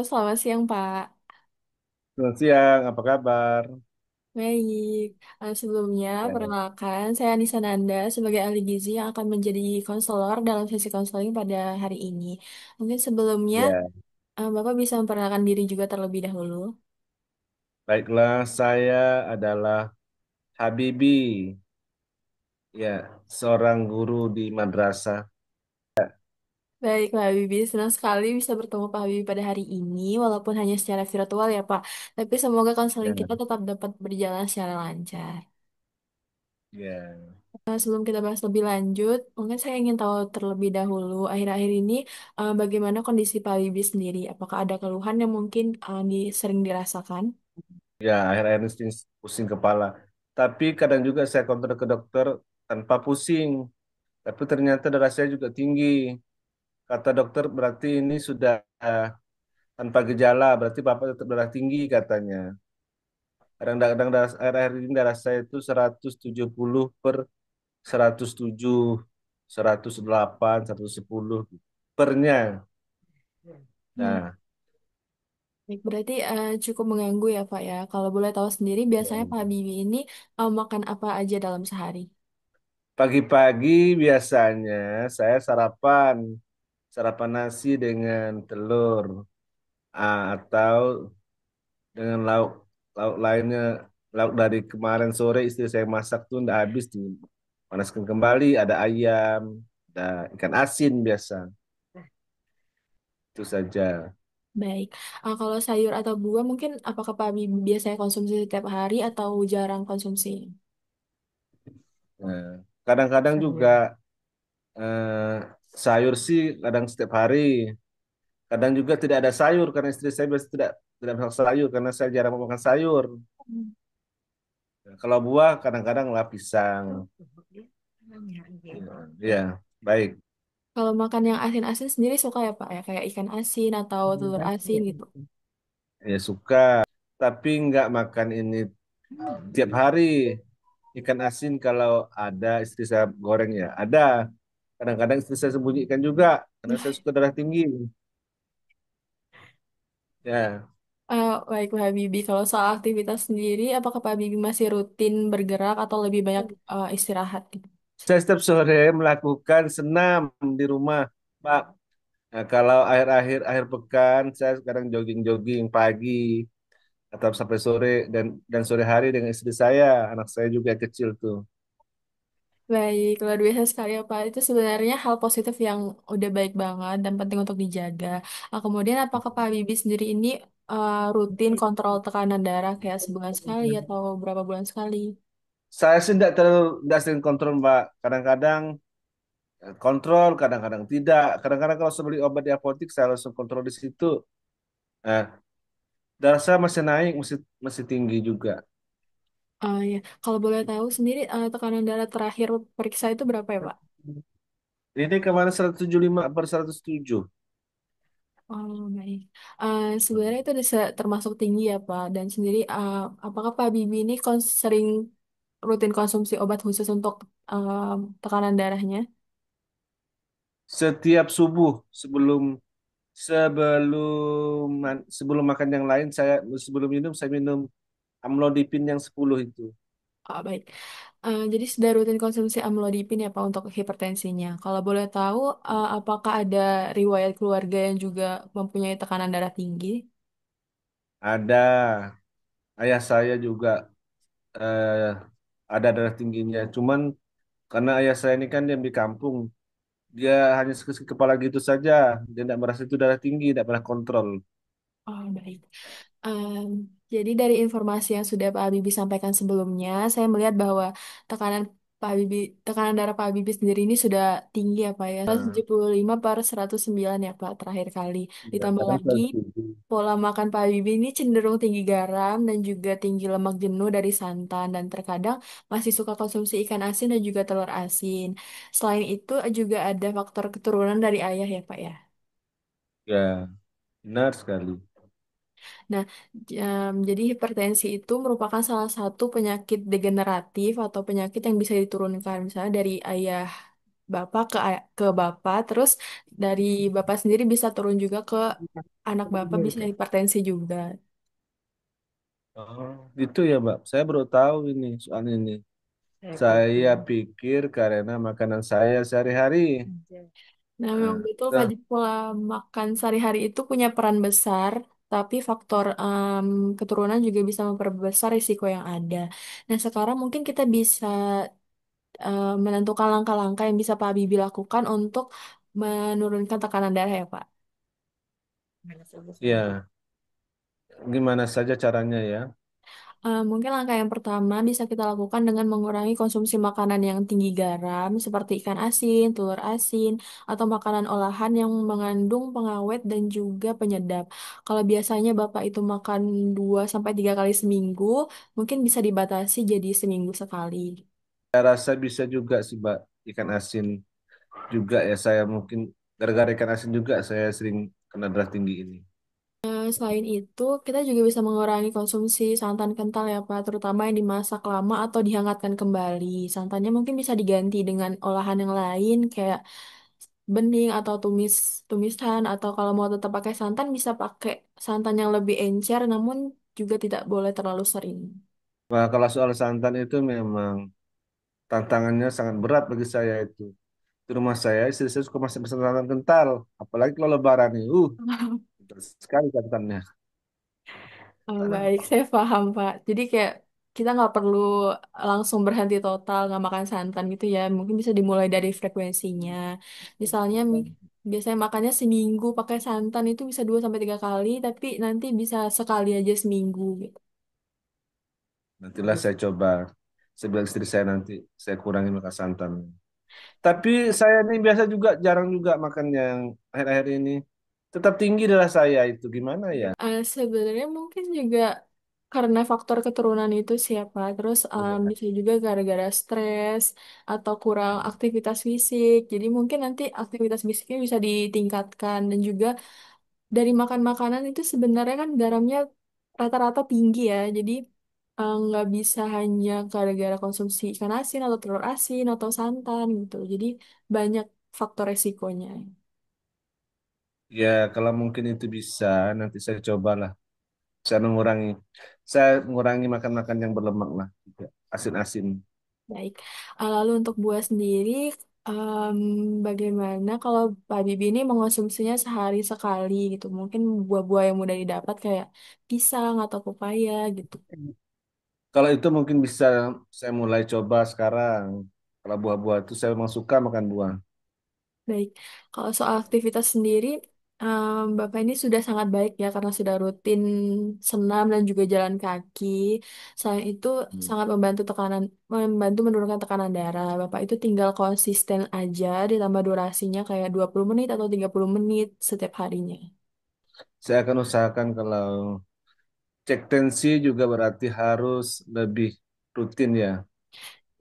selamat siang Pak. Selamat siang, apa kabar? Baik. Sebelumnya, Ya, perkenalkan, saya Anissa Nanda sebagai ahli gizi yang akan menjadi konselor dalam sesi konseling pada hari ini. Mungkin sebelumnya, ya. Bapak bisa memperkenalkan diri juga terlebih dahulu. Baiklah, saya adalah Habibi, ya, seorang guru di madrasah. Baik, Pak Habibie. Senang sekali bisa bertemu Pak Habibie pada hari ini, walaupun hanya secara virtual ya Pak. Tapi semoga konseling Ya, kita tetap dapat berjalan secara lancar. ya, Sebelum kita bahas lebih lanjut, mungkin saya ingin tahu terlebih dahulu, akhir-akhir ini bagaimana kondisi Pak Wibi sendiri? Apakah ada keluhan yang mungkin sering dirasakan? ya. Akhir-akhir ini sering pusing kepala. Tapi kadang juga saya kontrol ke dokter tanpa pusing. Tapi ternyata darah saya juga tinggi. Kata dokter berarti ini sudah tanpa gejala. Berarti bapak tetap darah tinggi katanya. Kadang-kadang akhir-akhir ini darah saya itu 170/107, 108, 110 pernya. Hmm. Nah, Baik, berarti cukup mengganggu ya Pak ya. Kalau boleh tahu sendiri, biasanya Pak ya. Habibie ini makan apa aja dalam sehari? Pagi-pagi biasanya saya sarapan nasi dengan telur, atau dengan lauk lauk lainnya, lauk dari kemarin sore istri saya masak tuh udah habis dipanaskan kembali, ada ayam, ada ikan asin biasa, itu saja. Baik, kalau sayur atau buah mungkin apakah Pak Habibie biasanya konsumsi setiap hari atau jarang konsumsi? Nah, kadang-kadang juga eh, sayur sih kadang setiap hari. Kadang juga tidak ada sayur karena istri saya biasa tidak masak sayur karena saya jarang makan sayur. Hmm. Nah, kalau buah kadang-kadang lah pisang. Ya, baik. Kalau makan yang asin-asin sendiri suka ya Pak ya, kayak ikan asin atau telur asin gitu. Ya suka, tapi nggak makan ini tiap hari. Ikan asin kalau ada istri saya goreng ya, ada. Kadang-kadang istri saya sembunyikan juga karena saya suka darah tinggi. Ya, Baik Pak Habibie, kalau soal aktivitas sendiri, apakah Pak Habibie masih rutin bergerak atau lebih banyak istirahat gitu? saya setiap sore melakukan senam di rumah, Pak. Nah, kalau akhir pekan saya sekarang jogging-jogging pagi atau sampai sore, dan sore hari dengan istri saya, anak saya juga kecil tuh. Baik, luar biasa sekali ya Pak. Itu sebenarnya hal positif yang udah baik banget dan penting untuk dijaga. Kemudian apakah Pak Habibie sendiri ini rutin kontrol tekanan darah kayak sebulan sekali atau berapa bulan sekali? Saya sih tidak sering kontrol, Mbak. Kadang-kadang kontrol, kadang-kadang tidak. Kadang-kadang kalau saya beli obat di apotek saya langsung kontrol di situ. Nah, darah saya masih naik, masih tinggi juga. Ya, kalau boleh tahu sendiri tekanan darah terakhir periksa itu berapa ya Pak? Ini kemarin 175/107. Oh, baik. Sebenarnya itu termasuk tinggi ya, Pak. Dan sendiri, apakah Pak Bibi ini sering rutin konsumsi obat khusus untuk tekanan darahnya? Setiap subuh sebelum makan yang lain, sebelum minum saya minum amlodipin yang 10 itu. Baik. Jadi sudah rutin konsumsi amlodipin ya, Pak, untuk hipertensinya. Kalau boleh tahu, apakah ada riwayat keluarga yang juga mempunyai tekanan darah tinggi? Ada, ayah saya juga eh, ada darah tingginya. Cuman karena ayah saya ini kan dia di kampung, dia hanya sakit kepala gitu saja. Dia tidak merasa itu darah tinggi, tidak pernah kontrol. Oh, baik. Em, jadi dari informasi yang sudah Pak Habibie sampaikan sebelumnya, saya melihat bahwa tekanan tekanan darah Pak Habibie sendiri ini sudah tinggi ya Pak ya, Nah, 175/109 ya Pak terakhir kali. ya, Ditambah kadang lagi saya setuju. pola makan Pak Habibie ini cenderung tinggi garam dan juga tinggi lemak jenuh dari santan dan terkadang masih suka konsumsi ikan asin dan juga telur asin. Selain itu juga ada faktor keturunan dari ayah ya Pak ya. Ya, benar sekali. Nah, jadi hipertensi itu merupakan salah satu penyakit degeneratif atau penyakit yang bisa diturunkan misalnya dari ayah. bapak ke bapak, terus dari bapak sendiri bisa turun juga ke anak bapak bisa hipertensi juga. Oh, gitu ya, Mbak. Saya baru tahu ini soal ini. Saya pikir karena makanan saya sehari-hari. Nah, memang Nah, betul dah. pola makan sehari-hari itu punya peran besar, tapi faktor keturunan juga bisa memperbesar risiko yang ada. Nah, sekarang mungkin kita bisa menentukan langkah-langkah yang bisa Pak Bibi lakukan untuk menurunkan tekanan darah ya, Pak. Ya, gimana saja caranya ya? Mungkin langkah yang pertama bisa kita lakukan dengan mengurangi konsumsi makanan yang tinggi garam, seperti ikan asin, telur asin, atau makanan olahan yang mengandung pengawet dan juga penyedap. Kalau biasanya Bapak itu makan 2 sampai 3 kali seminggu, mungkin bisa dibatasi jadi seminggu sekali. Saya rasa bisa juga sih, Mbak. Ikan asin juga ya. Saya mungkin gara-gara ikan asin juga saya sering kena darah tinggi ini. Selain itu, kita juga bisa mengurangi konsumsi santan kental ya Pak, terutama yang dimasak lama atau dihangatkan kembali. Santannya mungkin bisa diganti dengan olahan yang lain kayak bening atau tumisan atau kalau mau tetap pakai santan bisa pakai santan yang lebih encer namun juga tidak boleh terlalu sering. Nah, kalau soal santan itu memang tantangannya sangat berat bagi saya itu. Di rumah saya, istri saya suka masak santan kental. Apalagi kalau lebaran nih. Betul sekali catatannya. Baik, saya paham Pak. Jadi kayak kita nggak perlu langsung berhenti total nggak makan santan gitu ya. Mungkin bisa dimulai dari frekuensinya. Misalnya biasanya makannya seminggu pakai santan itu bisa 2 sampai 3 kali, tapi nanti bisa sekali aja seminggu gitu. Nantilah saya coba. Saya bilang istri saya nanti saya kurangi makan santan. Tapi saya ini biasa juga jarang juga makan yang akhir-akhir ini. Tetap tinggi darah saya itu. Gimana ya? Sebenarnya mungkin juga karena faktor keturunan itu siapa, terus Iya. bisa juga gara-gara stres atau kurang aktivitas fisik. Jadi mungkin nanti aktivitas fisiknya bisa ditingkatkan dan juga dari makan makanan itu sebenarnya kan garamnya rata-rata tinggi ya. Jadi nggak bisa hanya gara-gara konsumsi ikan asin atau telur asin atau santan gitu. Jadi banyak faktor resikonya. Ya, kalau mungkin itu bisa, nanti saya cobalah. Saya mengurangi, saya mengurangi makan-makan yang berlemak lah, juga asin-asin. Baik. Lalu untuk buah sendiri, em, bagaimana kalau Pak Bibi ini mengonsumsinya sehari sekali gitu? Mungkin buah-buah yang mudah didapat kayak pisang atau pepaya gitu. Kalau itu mungkin bisa saya mulai coba sekarang. Kalau buah-buah itu saya memang suka makan buah. Baik. Kalau soal aktivitas sendiri, Bapak ini sudah sangat baik ya karena sudah rutin senam dan juga jalan kaki. Selain itu Hmm. sangat membantu menurunkan tekanan darah. Bapak itu tinggal konsisten aja ditambah durasinya kayak 20 menit atau 30 menit setiap harinya. Saya akan usahakan kalau cek tensi juga berarti harus lebih rutin ya.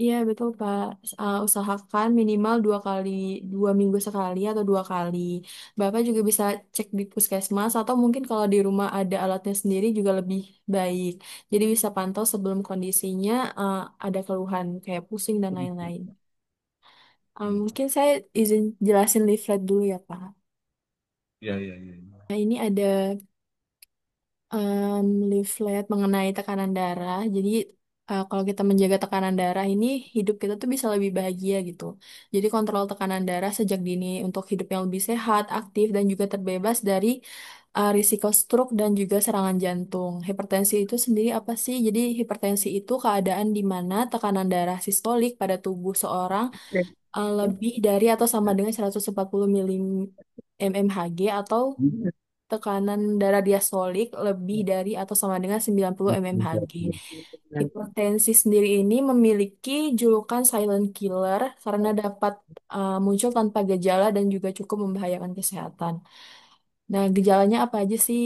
Iya betul Pak. Usahakan minimal 2 minggu sekali atau 2 kali. Bapak juga bisa cek di puskesmas atau mungkin kalau di rumah ada alatnya sendiri juga lebih baik. Jadi bisa pantau sebelum kondisinya ada keluhan kayak pusing dan lain-lain. Mungkin saya izin jelasin leaflet dulu ya Pak. Ya, ya, ya. Nah ini ada leaflet mengenai tekanan darah. Jadi kalau kita menjaga tekanan darah ini hidup kita tuh bisa lebih bahagia gitu. Jadi kontrol tekanan darah sejak dini untuk hidup yang lebih sehat, aktif dan juga terbebas dari risiko stroke dan juga serangan jantung. Hipertensi itu sendiri apa sih? Jadi hipertensi itu keadaan di mana tekanan darah sistolik pada tubuh seorang lebih dari atau sama dengan 140 mmHg atau tekanan darah diastolik lebih dari atau sama dengan 90 mmHg. Hipertensi sendiri ini memiliki julukan silent killer karena dapat muncul tanpa gejala dan juga cukup membahayakan kesehatan. Nah, gejalanya apa aja sih?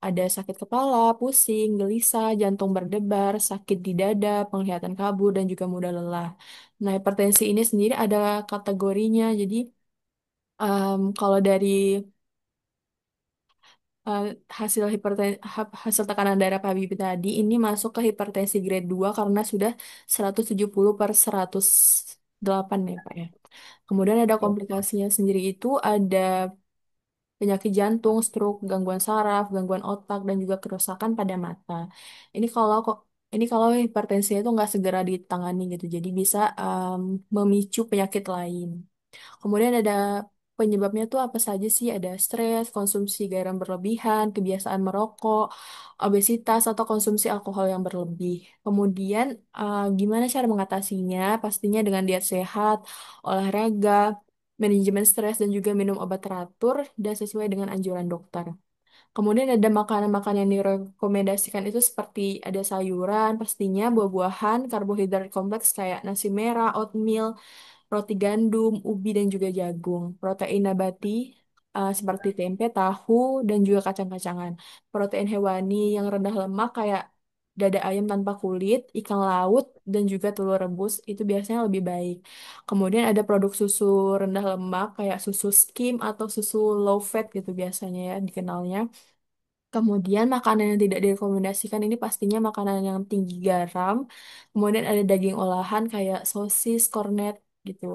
Ada sakit kepala, pusing, gelisah, jantung berdebar, sakit di dada, penglihatan kabur, dan juga mudah lelah. Nah, hipertensi ini sendiri ada kategorinya. Jadi, kalau dari eh, hasil tekanan darah Pak Habibie tadi ini masuk ke hipertensi grade 2 karena sudah 170/100. 8 ya Pak ya. Kemudian ada komplikasinya sendiri itu ada penyakit jantung, stroke, gangguan saraf, gangguan otak, dan juga kerusakan pada mata. Ini kalau kok ini kalau hipertensi itu nggak segera ditangani gitu, jadi bisa memicu penyakit lain. Kemudian ada penyebabnya tuh apa saja sih? Ada stres, konsumsi garam berlebihan, kebiasaan merokok, obesitas, atau konsumsi alkohol yang berlebih. Kemudian gimana cara mengatasinya? Pastinya dengan diet sehat, olahraga, manajemen stres, dan juga minum obat teratur dan sesuai dengan anjuran dokter. Kemudian ada makanan-makanan yang direkomendasikan itu seperti ada sayuran, pastinya buah-buahan, karbohidrat kompleks kayak nasi merah, oatmeal, roti gandum, ubi, dan juga jagung. Protein nabati seperti tempe, tahu, dan juga kacang-kacangan. Protein hewani yang rendah lemak kayak dada ayam tanpa kulit, ikan laut, dan juga telur rebus itu biasanya lebih baik. Kemudian ada produk susu rendah lemak kayak susu skim atau susu low fat gitu biasanya ya dikenalnya. Kemudian makanan yang tidak direkomendasikan ini pastinya makanan yang tinggi garam. Kemudian ada daging olahan kayak sosis, kornet gitu,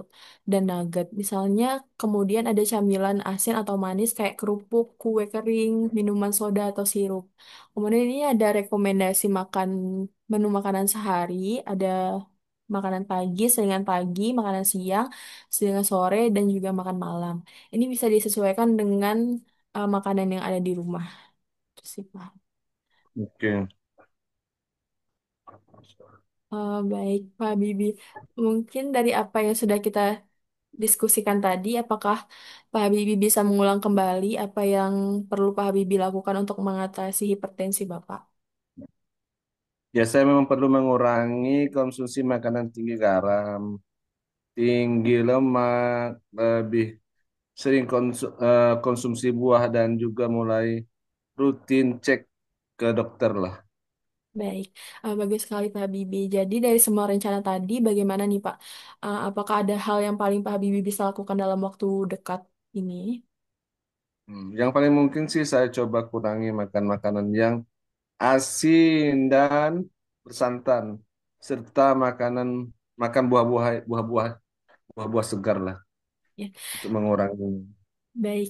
dan nugget. Misalnya kemudian ada camilan asin atau manis kayak kerupuk, kue kering, minuman soda atau sirup. Kemudian ini ada rekomendasi makan menu makanan sehari, ada makanan pagi, selingan pagi, makanan siang, selingan sore, dan juga makan malam. Ini bisa disesuaikan dengan makanan yang ada di rumah. Itu sih, Pak. Oke. Baik, Pak Bibi. Mungkin dari apa yang sudah kita diskusikan tadi, apakah Pak Habibie bisa mengulang kembali apa yang perlu Pak Habibie lakukan untuk mengatasi hipertensi Bapak? Ya, saya memang perlu mengurangi konsumsi makanan tinggi garam, tinggi lemak, lebih sering konsumsi buah dan juga mulai rutin cek ke dokter lah. Baik, bagus sekali Pak Habibie. Jadi dari semua rencana tadi, bagaimana nih Pak? Apakah ada hal yang paling Pak Habibie bisa lakukan dalam waktu dekat ini? Yang paling mungkin sih saya coba kurangi makan makanan yang asin dan bersantan, serta makan buah-buah segar lah Ya, untuk mengurangi. baik.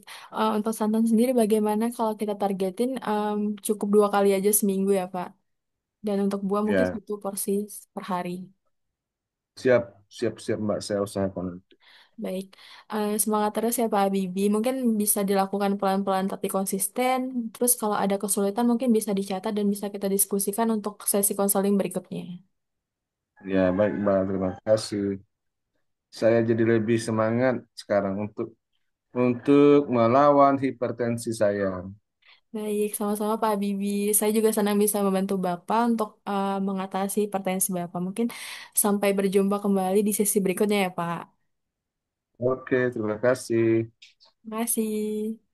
Untuk santan sendiri, bagaimana kalau kita targetin cukup 2 kali aja seminggu ya Pak? Dan untuk buah mungkin Ya, 1 porsi per hari. siap, siap, siap Mbak, saya usahakan. Baik, semangat terus ya Pak Habibie. Mungkin bisa dilakukan pelan-pelan tapi konsisten. Terus kalau ada kesulitan mungkin bisa dicatat dan bisa kita diskusikan untuk sesi konseling berikutnya. Ya, baik Mbak, terima kasih. Saya jadi lebih semangat sekarang untuk melawan hipertensi saya. Baik, sama-sama Pak Habibie. Saya juga senang bisa membantu Bapak untuk mengatasi hipertensi Bapak. Mungkin sampai berjumpa kembali di sesi berikutnya ya Pak. Oke, terima kasih. Terima kasih.